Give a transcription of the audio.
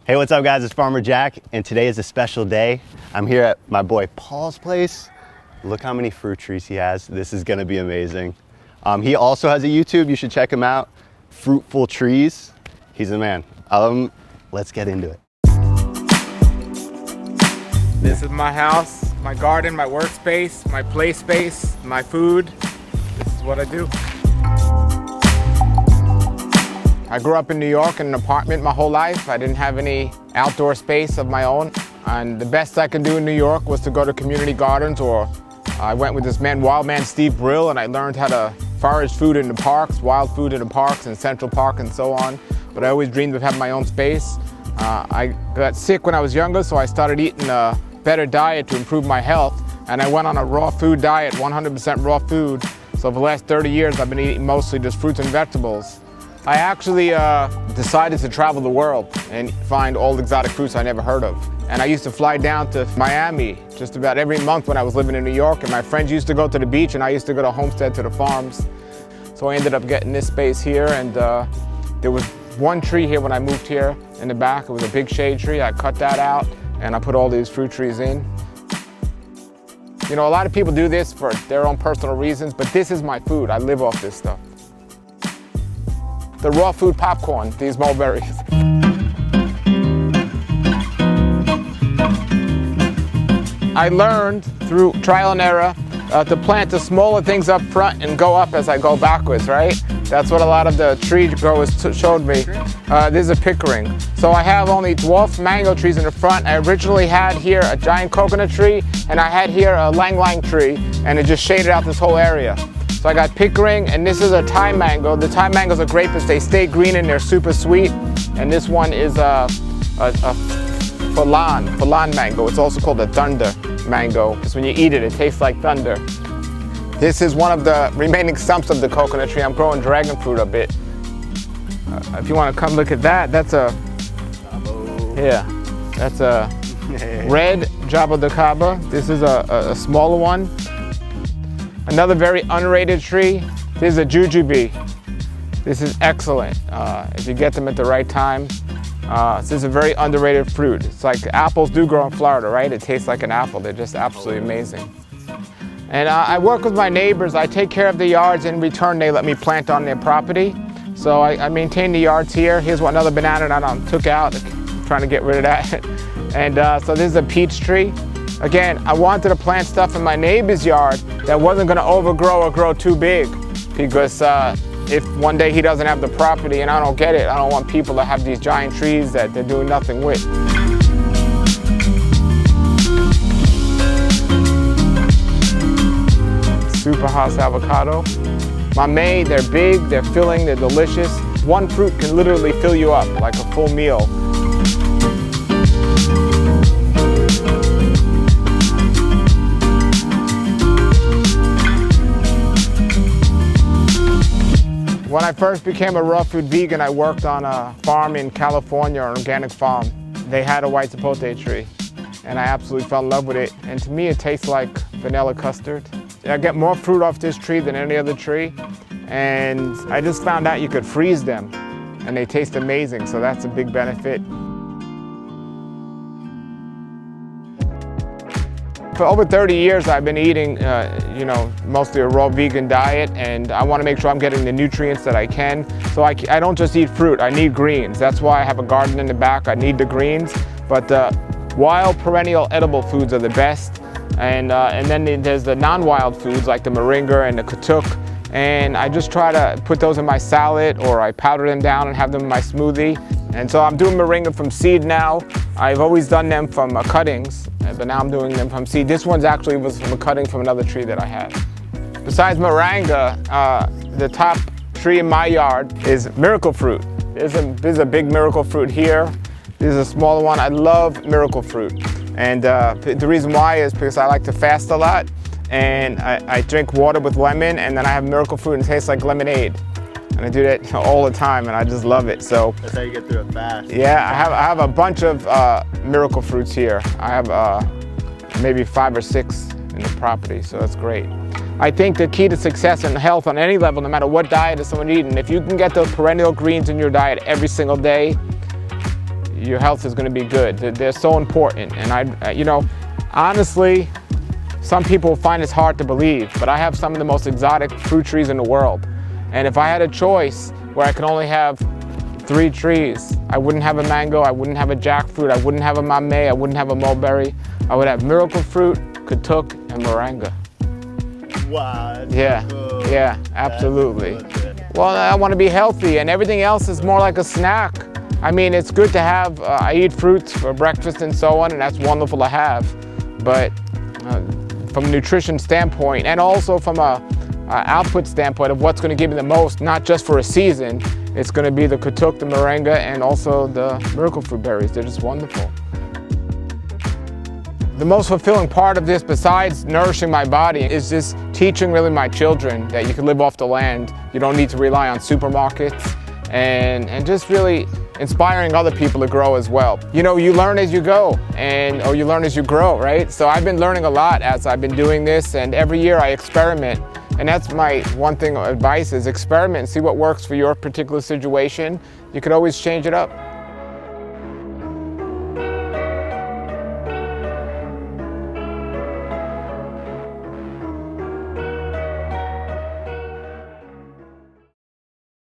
Hey, what's up guys? It's Farmer Jack, and today is a special day. I'm here at my boy Paul's place. Look how many fruit trees he has. This is gonna be amazing. He also has a YouTube, you should check him out. Fruitful Trees. He's the man. Let's get into it. This is my house, my garden, my workspace, my play space, my food. This is what I do. I grew up in New York in an apartment my whole life. I didn't have any outdoor space of my own. And the best I could do in New York was to go to community gardens, or I went with this man, wild man Steve Brill, and I learned how to forage food in the parks, wild food in the parks, in Central Park and so on. But I always dreamed of having my own space. I got sick when I was younger, so I started eating a better diet to improve my health. And I went on a raw food diet, 100% raw food. So for the last 30 years, I've been eating mostly just fruits and vegetables. I actually decided to travel the world and find all exotic fruits I never heard of. And I used to fly down to Miami just about every month when I was living in New York, and my friends used to go to the beach and I used to go to Homestead to the farms. So I ended up getting this space here, and there was one tree here when I moved here in the back. It was a big shade tree. I cut that out and I put all these fruit trees in. You know, a lot of people do this for their own personal reasons, but this is my food. I live off this stuff. The raw food popcorn, these mulberries. I learned through trial and error to plant the smaller things up front and go up as I go backwards, right? That's what a lot of the tree growers showed me. This is a pickering. So I have only dwarf mango trees in the front. I originally had here a giant coconut tree, and I had here a lang-lang tree, and it just shaded out this whole area. So I got pickering, and this is a Thai mango. The Thai mangoes are great because they stay green and they're super sweet. And this one is a Falan mango. It's also called a thunder mango, because when you eat it, it tastes like thunder. This is one of the remaining stumps of the coconut tree. I'm growing dragon fruit a bit. If you want to come look at that, that's a red Jabo de Caba. This is a smaller one. Another very underrated tree, this is a jujube. This is excellent if you get them at the right time. This is a very underrated fruit. It's like apples do grow in Florida, right? It tastes like an apple. They're just absolutely amazing. And I work with my neighbors. I take care of the yards. In return, they let me plant on their property. So I maintain the yards here. Here's another banana that I took out. I'm trying to get rid of that. And so this is a peach tree. Again, I wanted to plant stuff in my neighbor's yard that wasn't going to overgrow or grow too big, because if one day he doesn't have the property and I don't get it, I don't want people to have these giant trees that they're doing nothing with. Super Haas avocado. Manmade, they're big, they're filling, they're delicious. One fruit can literally fill you up like a full meal. When I first became a raw food vegan, I worked on a farm in California, an organic farm. They had a white sapote tree, and I absolutely fell in love with it. And to me, it tastes like vanilla custard. I get more fruit off this tree than any other tree, and I just found out you could freeze them, and they taste amazing, so that's a big benefit. For over 30 years, I've been eating, mostly a raw vegan diet, and I want to make sure I'm getting the nutrients that I can. So I don't just eat fruit, I need greens. That's why I have a garden in the back. I need the greens, but wild, perennial, edible foods are the best. And then there's the non-wild foods like the moringa and the katuk. And I just try to put those in my salad, or I powder them down and have them in my smoothie. And so I'm doing moringa from seed now. I've always done them from cuttings, but now I'm doing them from seed. This one's actually was from a cutting from another tree that I had. Besides moringa, the top tree in my yard is miracle fruit. There's a big miracle fruit here. This is a smaller one. I love miracle fruit. And the reason why is because I like to fast a lot, and I drink water with lemon, and then I have miracle fruit and it tastes like lemonade. And I do that all the time, and I just love it. So that's how you get through it fast. Yeah, I have a bunch of miracle fruits here. I have maybe 5 or 6 in the property, so that's great. I think the key to success and health on any level, no matter what diet is someone eating, if you can get those perennial greens in your diet every single day, your health is going to be good. They're so important. And you know, honestly, some people find this hard to believe, but I have some of the most exotic fruit trees in the world. And if I had a choice where I could only have 3 trees, I wouldn't have a mango, I wouldn't have a jackfruit, I wouldn't have a Manmade, I wouldn't have a mulberry. I would have miracle fruit, katuk, and moringa. Wow. Yeah, So cool. yeah, absolutely. Well, I want to be healthy, and everything else is more like a snack. I mean, it's good to have, I eat fruits for breakfast and so on, and that's wonderful to have. But from a nutrition standpoint, and also from a output standpoint of what's going to give me the most, not just for a season, it's going to be the katuk, the moringa, and also the miracle fruit berries. They're just wonderful. The most fulfilling part of this, besides nourishing my body, is just teaching really my children that you can live off the land. You don't need to rely on supermarkets, and just really inspiring other people to grow as well. You know, you learn as you go, or you learn as you grow, right? So I've been learning a lot as I've been doing this, and every year I experiment. And that's my one thing of advice is experiment and see what works for your particular situation. You could always change it up.